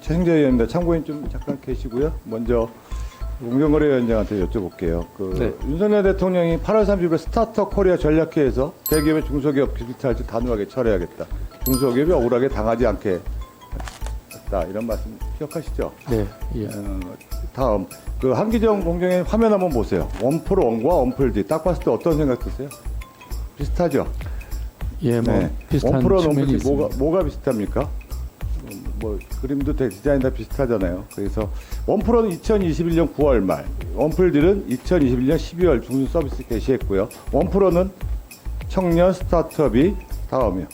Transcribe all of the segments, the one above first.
최승재 의원입니다. 참고인 좀 잠깐 계시고요. 먼저 공정거래위원장한테 여쭤볼게요. 네. 윤석열 대통령이 8월 30일 스타트업 코리아 전략회에서 대기업의 중소기업 기술 탈취 단호하게 처리하겠다. 중소기업이 억울하게 당하지 않게 했다. 이런 말씀 기억하시죠? 네. 예. 다음 한기정 공정의 화면 한번 보세요. 원풀 원과 원풀 D 딱 봤을 때 어떤 생각 드세요? 비슷하죠? 예, 뭐 비슷한 원풀 원 측면이 원풀 D 있습니다. 뭐가 비슷합니까? 뭐 그림도 디자인 다 비슷하잖아요. 그래서 원풀은 2021년 9월 말, 원풀딜은 2021년 12월 중순 서비스 개시했고요. 원풀은 청년 스타트업이 다음이요.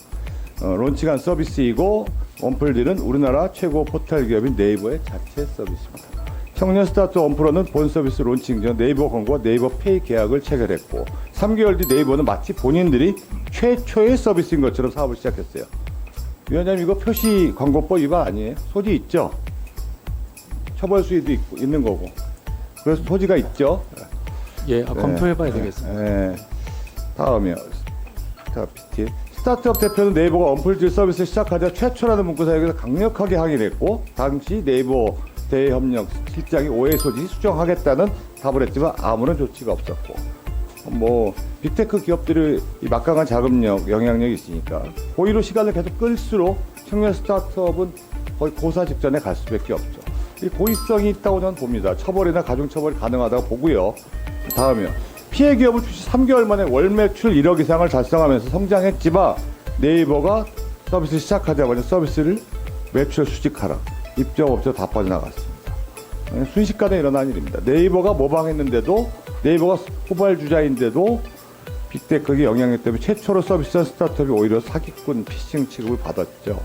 론칭한 서비스이고 원풀딜은 우리나라 최고 포털 기업인 네이버의 자체 서비스입니다. 청년 스타트업 원풀은 본 서비스 론칭 전 네이버 광고와 네이버 페이 계약을 체결했고 3개월 뒤 네이버는 마치 본인들이 최초의 서비스인 것처럼 사업을 시작했어요. 위원장님 이거 표시 광고법 위반 아니에요? 소지 있죠? 처벌 수위도 있는 거고. 그래서 소지가 있죠? 예, 검토해봐야 되겠습니다. 네. 다음이요. 자, PT. 스타트업 대표는 네이버가 원풀질 서비스 시작하자 최초라는 문구 사용해서 강력하게 항의를 했고 당시 네이버 대협력 실장이 오해 소지 수정하겠다는 답을 했지만 아무런 조치가 없었고 뭐 빅테크 기업들이 이 막강한 자금력, 영향력이 있으니까 고의로 시간을 계속 끌수록 청년 스타트업은 거의 고사 직전에 갈 수밖에 없죠. 이 고의성이 있다고 저는 봅니다. 처벌이나 가중처벌이 가능하다고 보고요. 다음이요. 피해 기업은 출시 3개월 만에 월 매출 1억 이상을 달성하면서 성장했지만 네이버가 서비스 시작하자마자 서비스를 매출 수직하락, 입점업체 다 빠져나갔습니다. 순식간에 일어난 일입니다. 네이버가 모방했는데도 네이버가 후발주자인데도 빅테크의 영향력 때문에 최초로 서비스한 스타트업이 오히려 사기꾼 피싱 취급을 받았죠.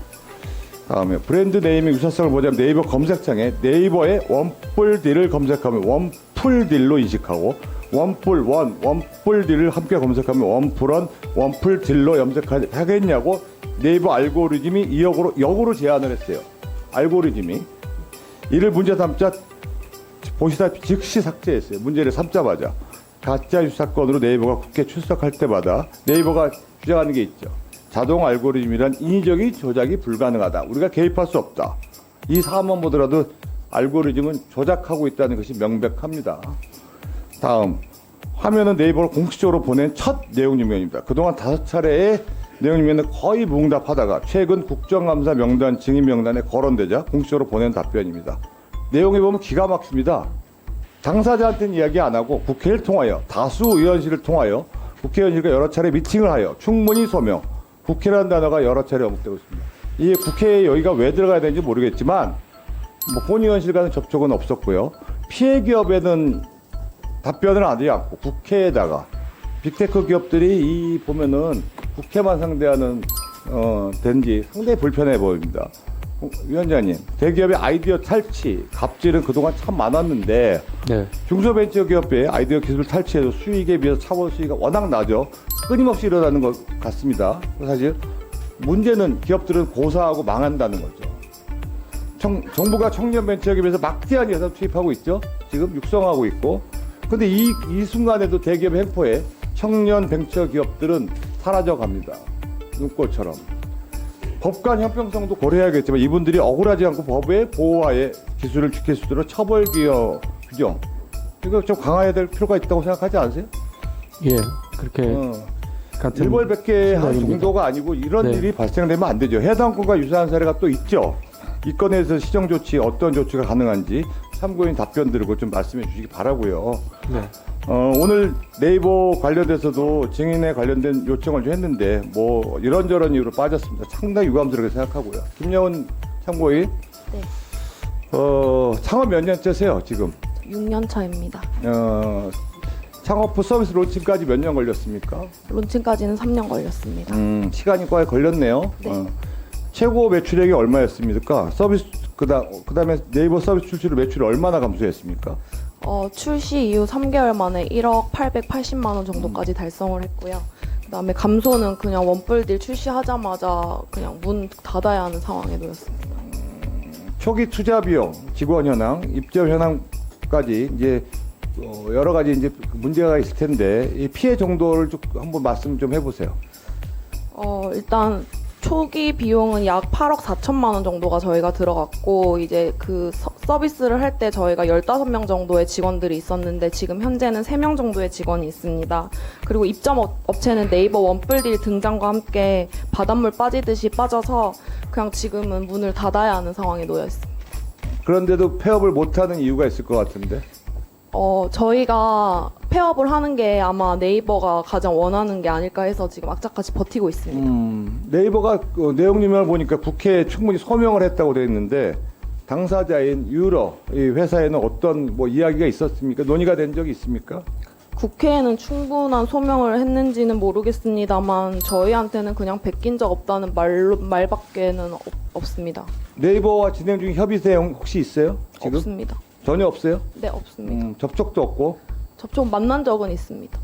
다음에 브랜드 네이밍 유사성을 보자면 네이버 검색창에 네이버의 원뿔딜을 검색하면 원풀딜로 인식하고 원뿔딜을 함께 검색하면 원풀원, 원풀딜로 염색하겠냐고 네이버 알고리즘이 역으로 제안을 했어요. 알고리즘이 이를 문제 삼자 보시다시피 즉시 삭제했어요. 문제를 삼자마자 가짜 뉴스 사건으로 네이버가 국회 출석할 때마다 네이버가 주장하는 게 있죠. 자동 알고리즘이란 인위적인 조작이 불가능하다. 우리가 개입할 수 없다. 이 사안만 보더라도 알고리즘은 조작하고 있다는 것이 명백합니다. 다음 화면은 네이버로 공식적으로 보낸 첫 내용유명입니다. 그동안 5차례의 내용유명은 거의 무응답하다가 최근 국정감사 명단 증인 명단에 거론되자 공식적으로 보낸 답변입니다. 내용에 보면 기가 막힙니다. 당사자한테는 이야기 안 하고 국회를 통하여 다수 의원실을 통하여 국회의원실과 여러 차례 미팅을 하여 충분히 소명. 국회라는 단어가 여러 차례 언급되고 있습니다. 이게 국회에 여기가 왜 들어가야 되는지 모르겠지만 뭐 본의원실과는 접촉은 없었고요. 피해 기업에는 답변을 하지 않고 국회에다가 빅테크 기업들이 이 보면은 국회만 상대하는 된지 상당히 불편해 보입니다. 위원장님, 대기업의 아이디어 탈취, 갑질은 그동안 참 많았는데 네. 중소벤처기업의 아이디어 기술 탈취에도 수익에 비해서 차원 수익이 워낙 나죠. 끊임없이 일어나는 것 같습니다. 사실 문제는 기업들은 고사하고 망한다는 거죠. 정부가 청년 벤처기업에서 막대한 예산 투입하고 있죠. 지금 육성하고 있고. 근데 이 순간에도 대기업 횡포에 청년 벤처기업들은 사라져갑니다. 눈꽃처럼. 법관 형평성도 고려해야겠지만 이분들이 억울하지 않고 법의 보호하에 기술을 지킬 수 있도록 처벌 기여 규정 이거 좀 강화해야 될 필요가 있다고 생각하지 않으세요? 예, 그렇게 같은 일벌백계 한 생각입니다. 정도가 아니고 이런 네. 일이 발생되면 안 되죠. 해당 건과 유사한 사례가 또 있죠. 이 건에서 시정 조치 어떤 조치가 가능한지 참고인 답변 드리고 좀 말씀해 주시기 바라고요. 네. 오늘 네이버 관련돼서도 증인에 관련된 요청을 좀 했는데 뭐 이런저런 이유로 빠졌습니다. 상당히 유감스럽게 생각하고요. 김여은 참고인, 네. 창업 몇 년째세요 지금? 6년 차입니다. 창업 후 서비스 론칭까지 몇 년 걸렸습니까? 론칭까지는 3년 걸렸습니다. 시간이 꽤 걸렸네요. 네. 최고 매출액이 얼마였습니까? 서비스 그다음에 네이버 서비스 출시로 매출이 얼마나 감소했습니까? 출시 이후 3개월 만에 1억 880만 원 정도까지 달성을 했고요. 그다음에 감소는 그냥 원뿔딜 출시하자마자 그냥 문 닫아야 하는 상황에 놓였습니다. 초기 투자 비용, 직원 현황, 입점 현황까지 이제 여러 가지 이제 문제가 있을 텐데 이 피해 정도를 좀 한번 말씀 좀 해보세요. 일단 초기 비용은 약 8억 4천만 원 정도가 저희가 들어갔고 이제 그 서비스를 할 때 저희가 15명 정도의 직원들이 있었는데 지금 현재는 3명 정도의 직원이 있습니다. 그리고 입점 업체는 네이버 원뿔딜 등장과 함께 바닷물 빠지듯이 빠져서 그냥 지금은 문을 닫아야 하는 상황에 놓여 있습니다. 그런데도 폐업을 못하는 이유가 있을 것 같은데. 저희가 폐업을 하는 게 아마 네이버가 가장 원하는 게 아닐까 해서 지금 악착같이 버티고 있습니다. 네이버가 그 내용 유명을 보니까 국회에 충분히 소명을 했다고 되어 있는데 당사자인 유러 이 회사에는 어떤 뭐 이야기가 있었습니까? 논의가 된 적이 있습니까? 국회에는 충분한 소명을 했는지는 모르겠습니다만 저희한테는 그냥 베낀 적 없다는 말밖에는 없습니다. 네이버와 진행 중인 협의 내용 혹시 있어요? 지금? 없습니다. 전혀 없어요? 네, 없습니다. 접촉도 없고. 접촉 만난 적은 있습니다.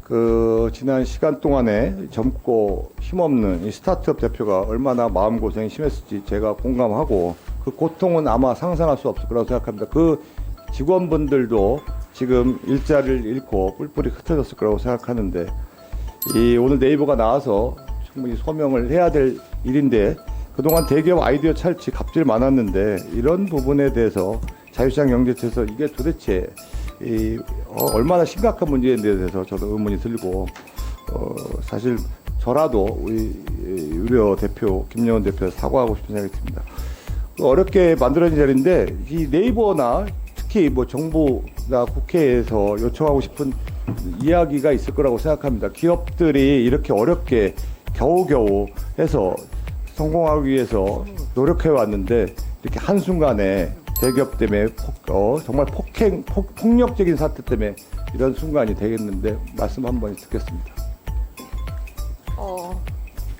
그 지난 시간 동안에 젊고 힘없는 이 스타트업 대표가 얼마나 마음고생이 심했을지 제가 공감하고 그 고통은 아마 상상할 수 없을 거라고 생각합니다. 그 직원분들도 지금 일자리를 잃고 뿔뿔이 흩어졌을 거라고 생각하는데 이 오늘 네이버가 나와서 충분히 소명을 해야 될 일인데 그동안 대기업 아이디어 찰지 갑질 많았는데 이런 부분에 대해서 자유시장 경제처에서 이게 도대체 얼마나 심각한 문제에 대해서 저도 의문이 들고 사실 저라도 우리 유려 대표 김영원 대표 사과하고 싶은 생각이 듭니다. 어렵게 만들어진 자리인데 이 네이버나 특히 뭐 정부나 국회에서 요청하고 싶은 이야기가 있을 거라고 생각합니다. 기업들이 이렇게 어렵게 겨우겨우 해서 성공하기 위해서 노력해 왔는데 이렇게 한순간에 대기업 때문에 정말 폭력적인 사태 때문에 이런 순간이 되겠는데 말씀 한번 듣겠습니다.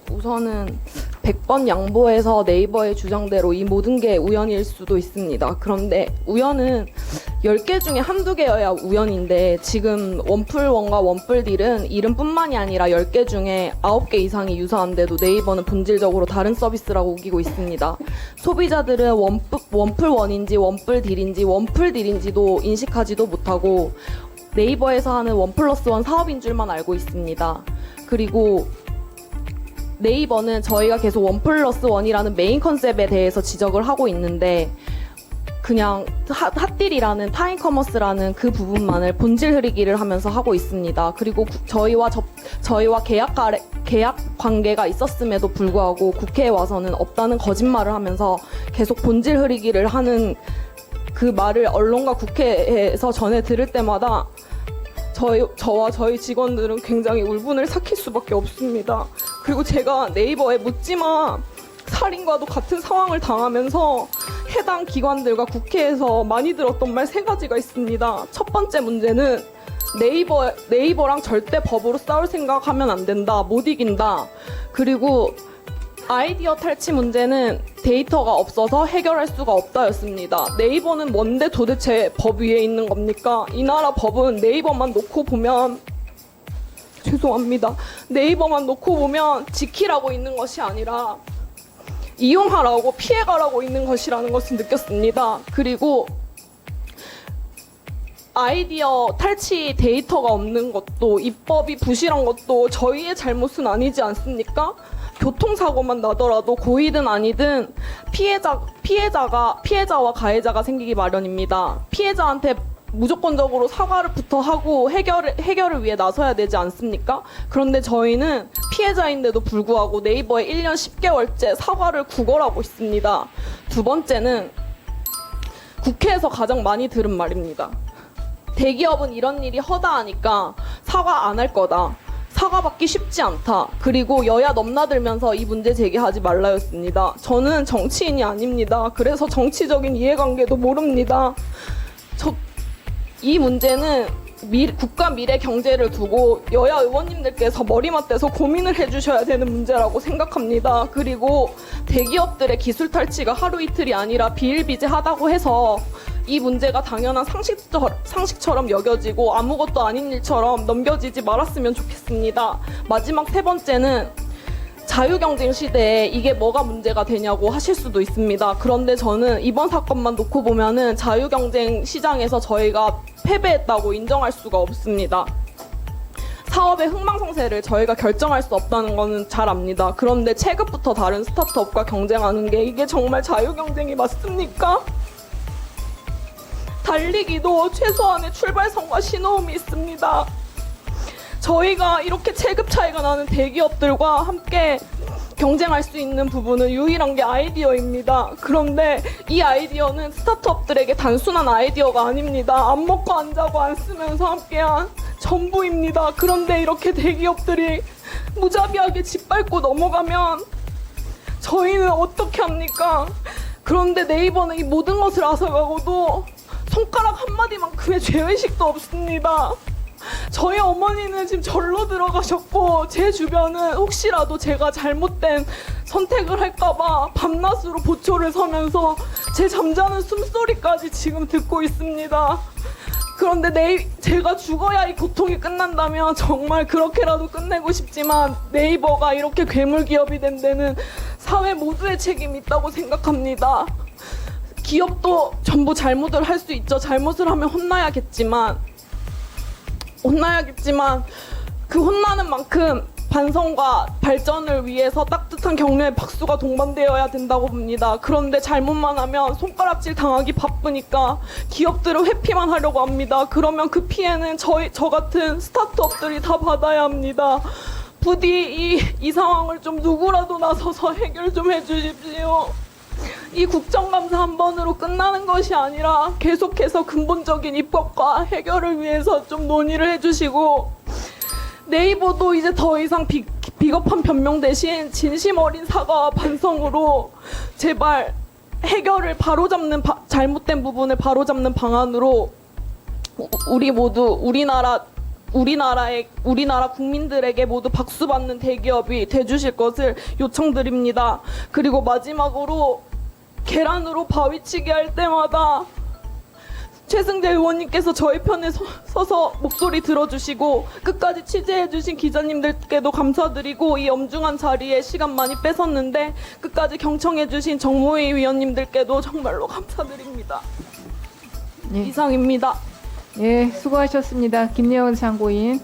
우선은 100번 양보해서 네이버의 주장대로 이 모든 게 우연일 수도 있습니다. 그런데 우연은 10개 중에 한두 개여야 우연인데 지금 원풀원과 원뿔딜은 이름뿐만이 아니라 10개 중에 9개 이상이 유사한데도 네이버는 본질적으로 다른 서비스라고 우기고 있습니다. 소비자들은 원풀원인지 원뿔딜인지 원풀딜인지도 인식하지도 못하고 네이버에서 하는 원플러스원 사업인 줄만 알고 있습니다. 그리고 네이버는 저희가 계속 원플러스 원이라는 메인 컨셉에 대해서 지적을 하고 있는데 그냥 핫딜이라는 타임커머스라는 그 부분만을 본질 흐리기를 하면서 하고 있습니다. 그리고 저희와 계약 관계가 있었음에도 불구하고 국회에 와서는 없다는 거짓말을 하면서 계속 본질 흐리기를 하는 그 말을 언론과 국회에서 전해 들을 때마다 저와 저희 직원들은 굉장히 울분을 삭힐 수밖에 없습니다. 그리고 제가 네이버에 묻지마 살인과도 같은 상황을 당하면서 해당 기관들과 국회에서 많이 들었던 말 3가지가 있습니다. 첫 번째 문제는 네이버랑 절대 법으로 싸울 생각하면 안 된다. 못 이긴다. 그리고 아이디어 탈취 문제는 데이터가 없어서 해결할 수가 없다였습니다. 네이버는 뭔데 도대체 법 위에 있는 겁니까? 이 나라 법은 네이버만 놓고 보면 죄송합니다. 네이버만 놓고 보면 지키라고 있는 것이 아니라 이용하라고 피해가라고 있는 것이라는 것을 느꼈습니다. 그리고 아이디어 탈취 데이터가 없는 것도 입법이 부실한 것도 저희의 잘못은 아니지 않습니까? 교통사고만 나더라도 고의든 아니든 피해자와 가해자가 생기기 마련입니다. 피해자한테 무조건적으로 사과를부터 하고 해결을 위해 나서야 되지 않습니까? 그런데 저희는 피해자인데도 불구하고 네이버에 1년 10개월째 사과를 구걸하고 있습니다. 두 번째는 국회에서 가장 많이 들은 말입니다. 대기업은 이런 일이 허다하니까 사과 안 할 거다. 사과받기 쉽지 않다. 그리고 여야 넘나들면서 이 문제 제기하지 말라였습니다. 저는 정치인이 아닙니다. 그래서 정치적인 이해관계도 모릅니다. 이 문제는 국가 미래 경제를 두고 여야 의원님들께서 머리맡에서 고민을 해주셔야 되는 문제라고 생각합니다. 그리고 대기업들의 기술 탈취가 하루 이틀이 아니라 비일비재하다고 해서 이 문제가 당연한 상식처럼 여겨지고 아무것도 아닌 일처럼 넘겨지지 말았으면 좋겠습니다. 마지막 3번째는 자유경쟁 시대에 이게 뭐가 문제가 되냐고 하실 수도 있습니다. 그런데 저는 이번 사건만 놓고 보면은 자유경쟁 시장에서 저희가 패배했다고 인정할 수가 없습니다. 사업의 흥망성쇠를 저희가 결정할 수 없다는 거는 잘 압니다. 그런데 체급부터 다른 스타트업과 경쟁하는 게 이게 정말 자유경쟁이 맞습니까? 달리기도 최소한의 출발선과 신호음이 있습니다. 저희가 이렇게 체급 차이가 나는 대기업들과 함께 경쟁할 수 있는 부분은 유일한 게 아이디어입니다. 그런데 이 아이디어는 스타트업들에게 단순한 아이디어가 아닙니다. 안 먹고 안 자고 안 쓰면서 함께한 전부입니다. 그런데 이렇게 대기업들이 무자비하게 짓밟고 넘어가면 저희는 어떻게 합니까? 그런데 네이버는 이 모든 것을 앗아가고도 손가락 한마디만큼의 죄의식도 없습니다. 저희 어머니는 지금 절로 들어가셨고 제 주변은 혹시라도 제가 잘못된 선택을 할까봐 밤낮으로 보초를 서면서 제 잠자는 숨소리까지 지금 듣고 있습니다. 그런데 제가 죽어야 이 고통이 끝난다면 정말 그렇게라도 끝내고 싶지만 네이버가 이렇게 괴물 기업이 된 데는 사회 모두의 책임이 있다고 생각합니다. 기업도 전부 잘못을 할 수 있죠. 잘못을 하면 혼나야겠지만 그 혼나는 만큼 반성과 발전을 위해서 따뜻한 격려의 박수가 동반되어야 된다고 봅니다. 그런데 잘못만 하면 손가락질 당하기 바쁘니까 기업들은 회피만 하려고 합니다. 그러면 그 피해는 저 같은 스타트업들이 다 받아야 합니다. 부디 이 상황을 좀 누구라도 나서서 해결 좀 해주십시오. 이 국정감사 한 번으로 끝나는 것이 아니라 계속해서 근본적인 입법과 해결을 위해서 좀 논의를 해주시고 네이버도 이제 더 이상 비겁한 변명 대신 진심 어린 사과와 반성으로 제발 해결을 바로잡는 잘못된 부분을 바로잡는 방안으로 우리 모두 우리나라 국민들에게 모두 박수받는 대기업이 돼주실 것을 요청드립니다. 그리고 마지막으로 계란으로 바위치기 할 때마다 최승재 의원님께서 저희 편에 서서 목소리 들어주시고 끝까지 취재해주신 기자님들께도 감사드리고 이 엄중한 자리에 시간 많이 뺏었는데 끝까지 경청해주신 정모희 위원님들께도 정말로 감사드립니다. 예. 이상입니다. 예, 수고하셨습니다. 김예원 상고인.